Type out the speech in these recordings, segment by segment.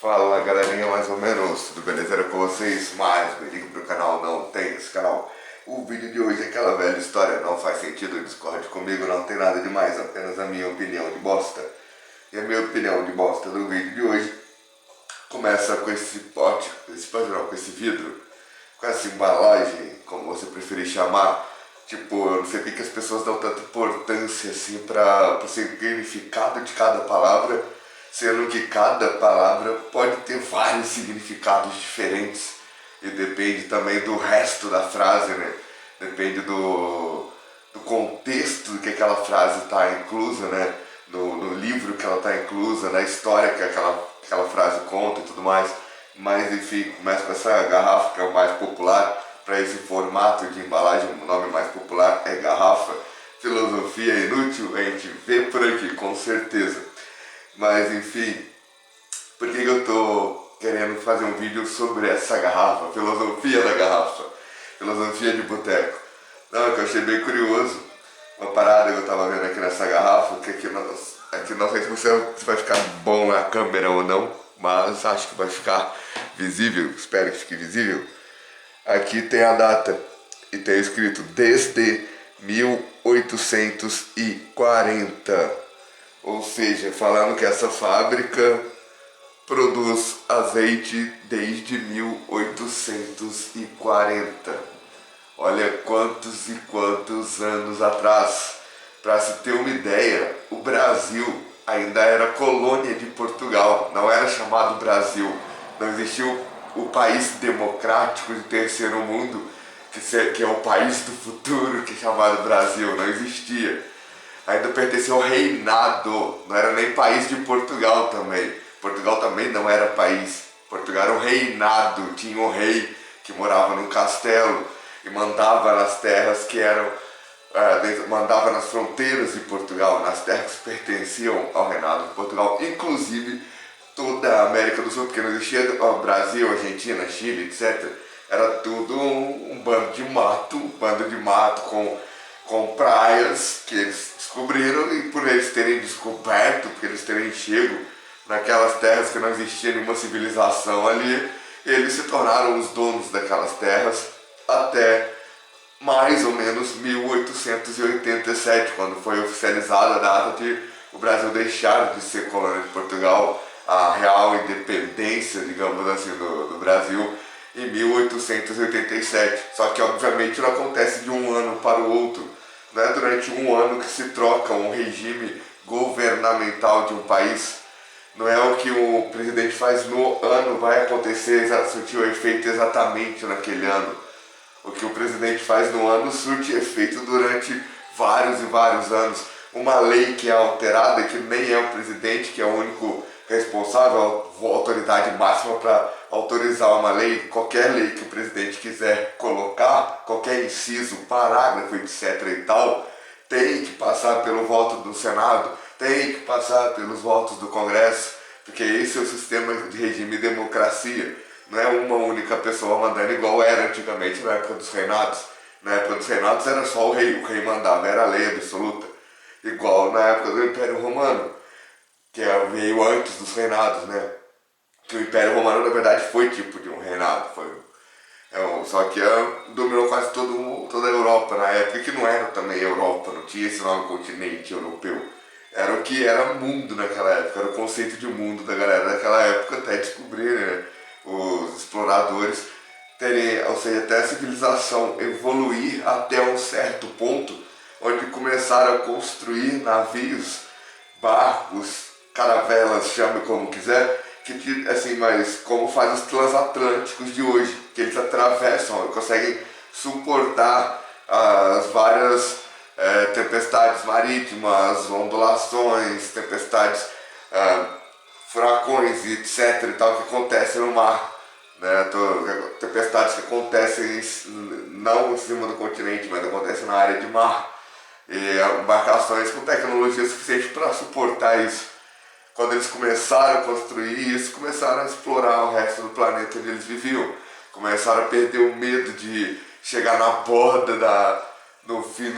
Fala galerinha, mais ou menos, tudo beleza com vocês? Mais vídeo pro canal não tem esse canal. O vídeo de hoje é aquela velha história, não faz sentido, discorde comigo, não tem nada demais, apenas a minha opinião de bosta. E a minha opinião de bosta do vídeo de hoje começa com esse pote não, com esse vidro, com essa embalagem, como você preferir chamar. Tipo, eu não sei porque as pessoas dão tanta importância assim para o significado de cada palavra, sendo que cada palavra pode ter vários significados diferentes e depende também do resto da frase, né? Depende do contexto que aquela frase está inclusa, né? No livro que ela está inclusa, na história que aquela frase conta e tudo mais. Mas enfim, começa com essa garrafa que é o mais popular. Para esse formato de embalagem, o nome mais popular é garrafa. Filosofia inútil, a gente vê por aqui, com certeza. Mas enfim, por que eu tô querendo fazer um vídeo sobre essa garrafa? Filosofia da garrafa, filosofia de boteco. Não, que eu achei bem curioso. Uma parada que eu tava vendo aqui nessa garrafa, que aqui não sei se vai ficar bom na câmera ou não, mas acho que vai ficar visível, espero que fique visível. Aqui tem a data e tem escrito desde 1840, ou seja, falando que essa fábrica produz azeite desde 1840. Olha quantos e quantos anos atrás. Para se ter uma ideia, o Brasil ainda era colônia de Portugal, não era chamado Brasil, não existiu o país democrático de terceiro mundo, que é o país do futuro, que é chamado Brasil, não existia. Ainda pertencia ao reinado, não era nem país de Portugal também. Portugal também não era país, Portugal era um reinado, tinha um rei que morava num castelo e mandava nas terras que eram, mandava nas fronteiras de Portugal, nas terras que pertenciam ao reinado de Portugal, inclusive toda a América do Sul, porque não existia Brasil, Argentina, Chile, etc. Era tudo um bando de mato com praias que eles descobriram, e por eles terem descoberto, porque eles terem chego naquelas terras que não existia nenhuma civilização ali, eles se tornaram os donos daquelas terras até mais ou menos 1887, quando foi oficializada a data de o Brasil deixar de ser colônia de Portugal, a real independência, digamos assim, do Brasil, em 1887. Só que obviamente não acontece de um ano para o outro. Não é durante um ano que se troca um regime governamental de um país. Não é o que o presidente faz no ano vai acontecer, surtir o efeito exatamente naquele ano. O que o presidente faz no ano surte efeito durante vários e vários anos. Uma lei que é alterada, que nem é o presidente que é o único responsável, a autoridade máxima para autorizar uma lei, qualquer lei que o presidente quiser colocar, qualquer inciso, parágrafo, etc e tal, tem que passar pelo voto do Senado, tem que passar pelos votos do Congresso, porque esse é o sistema de regime de democracia. Não é uma única pessoa mandando igual era antigamente na época dos reinados. Na época dos reinados era só o rei mandava, era a lei absoluta. Igual na época do Império Romano, que veio antes dos reinados, né? Que o Império Romano, na verdade, foi tipo de um reinado. Só que dominou quase toda a Europa na época, que não era também Europa, não tinha esse nome continente europeu. Era o que era mundo naquela época, era o conceito de mundo da galera daquela época, até descobrir, né? Os exploradores terem, ou seja, até a civilização evoluir até um certo ponto, onde começaram a construir navios, barcos, caravelas, chame como quiser, que assim, mas como faz os transatlânticos de hoje, que eles atravessam, conseguem suportar as várias tempestades marítimas, ondulações, tempestades, furacões e etc e tal que acontecem no mar, né? Tempestades que acontecem não em cima do continente, mas acontecem na área de mar, e embarcações com tecnologia suficiente para suportar isso. Quando eles começaram a construir isso, começaram a explorar o resto do planeta onde eles viviam, começaram a perder o medo de chegar na borda no fim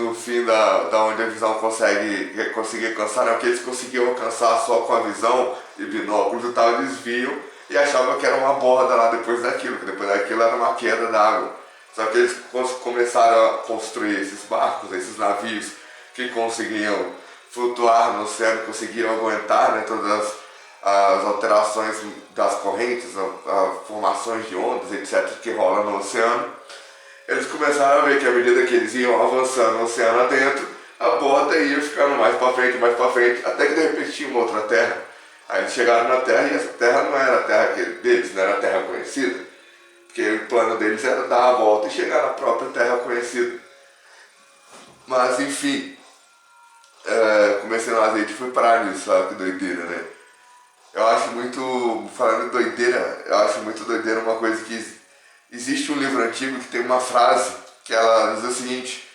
da onde a visão conseguir alcançar, né? Porque eles conseguiam alcançar só com a visão e binóculos e tal, eles viam e achavam que era uma borda lá depois daquilo, que depois daquilo era uma queda d'água. Só que eles começaram a construir esses barcos, esses navios que conseguiam flutuar no oceano, conseguiam aguentar, né, todas as alterações das correntes, as formações de ondas, etc., que rolam no oceano. Eles começaram a ver que à medida que eles iam avançando no oceano adentro, a borda ia ficando mais para frente, até que de repente tinha uma outra terra. Aí eles chegaram na terra e essa terra não era a terra deles, não era a terra conhecida, porque o plano deles era dar a volta e chegar na própria terra conhecida. Mas enfim, comecei no azeite e fui parar nisso, sabe? Que doideira, né? Eu acho muito, falando de doideira, eu acho muito doideira uma coisa que existe um livro antigo que tem uma frase que ela diz o seguinte: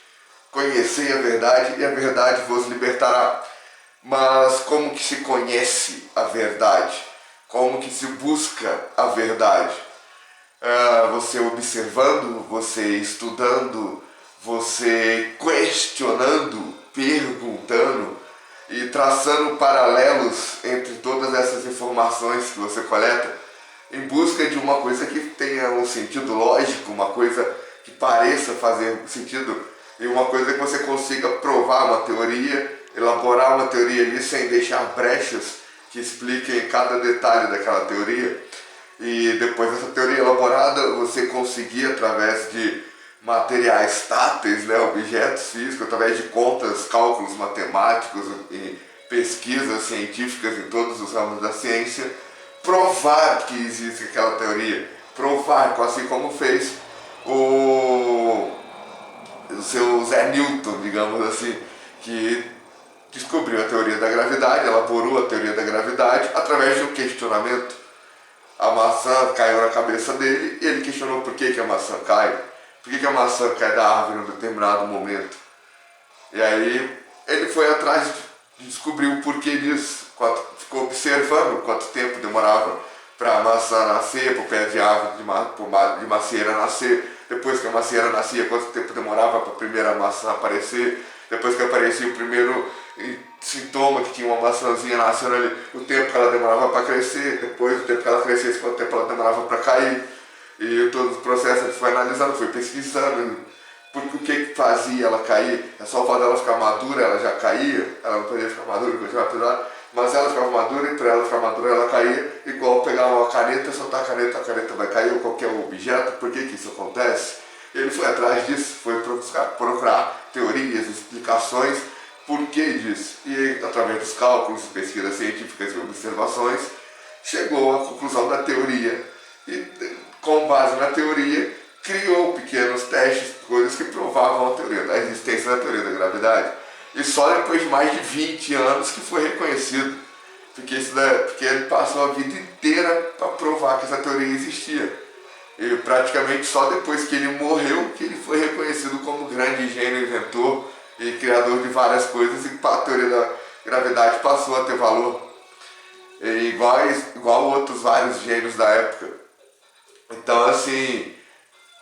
conhecei a verdade e a verdade vos libertará. Mas como que se conhece a verdade? Como que se busca a verdade? Você observando, você estudando, você questionando, perguntando e traçando paralelos entre todas essas informações que você coleta em busca de uma coisa que tenha um sentido lógico, uma coisa que pareça fazer sentido e uma coisa que você consiga provar uma teoria, elaborar uma teoria ali sem deixar brechas que expliquem cada detalhe daquela teoria. E depois dessa teoria elaborada, você conseguir, através de materiais táteis, né, objetos físicos, através de contas, cálculos matemáticos e pesquisas científicas em todos os ramos da ciência, provar que existe aquela teoria, provar, assim como fez o seu Zé Newton, digamos assim, que descobriu a teoria da gravidade, elaborou a teoria da gravidade através de um questionamento. A maçã caiu na cabeça dele e ele questionou por que a maçã cai. Por que a maçã cai da árvore em um determinado momento. E aí ele foi atrás de descobrir o porquê disso. Ficou observando quanto tempo demorava para a maçã nascer, para o pé de árvore de macieira nascer. Depois que a macieira nascia, quanto tempo demorava para a primeira maçã aparecer. Depois que aparecia o primeiro sintoma que tinha uma maçãzinha nascendo ali, o tempo que ela demorava para crescer, depois o tempo que ela crescesse, quanto tempo ela demorava para cair. E todo o processo ele foi analisando, foi pesquisando, porque o que fazia ela cair? É só o fato dela ficar madura, ela já caía, ela não podia ficar madura, continuar pendurada, mas ela ficava madura e para ela ficar madura ela caía, igual pegar uma caneta, soltar a caneta vai cair, ou qualquer objeto. Por que isso acontece? Ele foi atrás disso, foi procurar teorias, explicações, por que disso. E através dos cálculos, pesquisas científicas e observações, chegou à conclusão da teoria. E com base na teoria, criou pequenos testes, coisas que provavam a teoria, da existência da teoria da gravidade. E só depois de mais de 20 anos que foi reconhecido. Porque ele passou a vida inteira para provar que essa teoria existia. E praticamente só depois que ele morreu que ele foi reconhecido como grande gênio, inventor e criador de várias coisas, e a teoria da gravidade passou a ter valor. E igual outros vários gênios da época. Então, assim,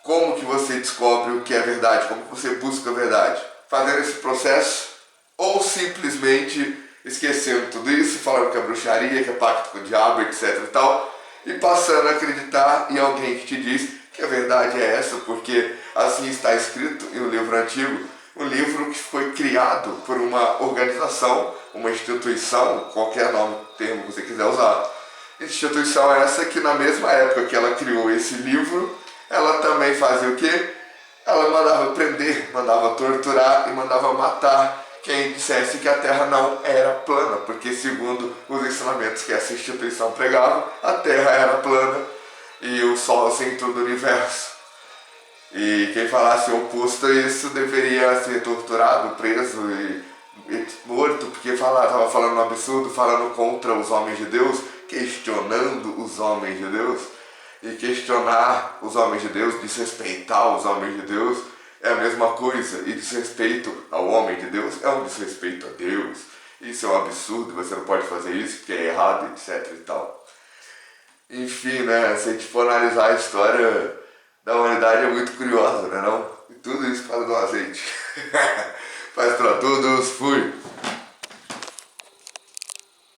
como que você descobre o que é verdade? Como que você busca a verdade? Fazendo esse processo ou simplesmente esquecendo tudo isso, falando que é bruxaria, que é pacto com o diabo, etc e tal, e passando a acreditar em alguém que te diz que a verdade é essa, porque assim está escrito em um livro antigo, um livro que foi criado por uma organização, uma instituição, qualquer nome, termo que você quiser usar. Instituição essa que na mesma época que ela criou esse livro, ela também fazia o quê? Ela mandava prender, mandava torturar e mandava matar quem dissesse que a Terra não era plana, porque segundo os ensinamentos que essa instituição pregava, a Terra era plana e o Sol é o centro do universo. E quem falasse oposto a isso deveria ser torturado, preso e morto, porque estava falando um absurdo, falando contra os homens de Deus, questionando os homens de Deus. E questionar os homens de Deus, desrespeitar os homens de Deus, é a mesma coisa. E desrespeito ao homem de Deus é um desrespeito a Deus. Isso é um absurdo, você não pode fazer isso porque é errado, etc e tal. Enfim, né, se a gente for analisar a história da humanidade é muito curiosa, né não? E tudo isso faz do azeite. Faz pra todos, fui!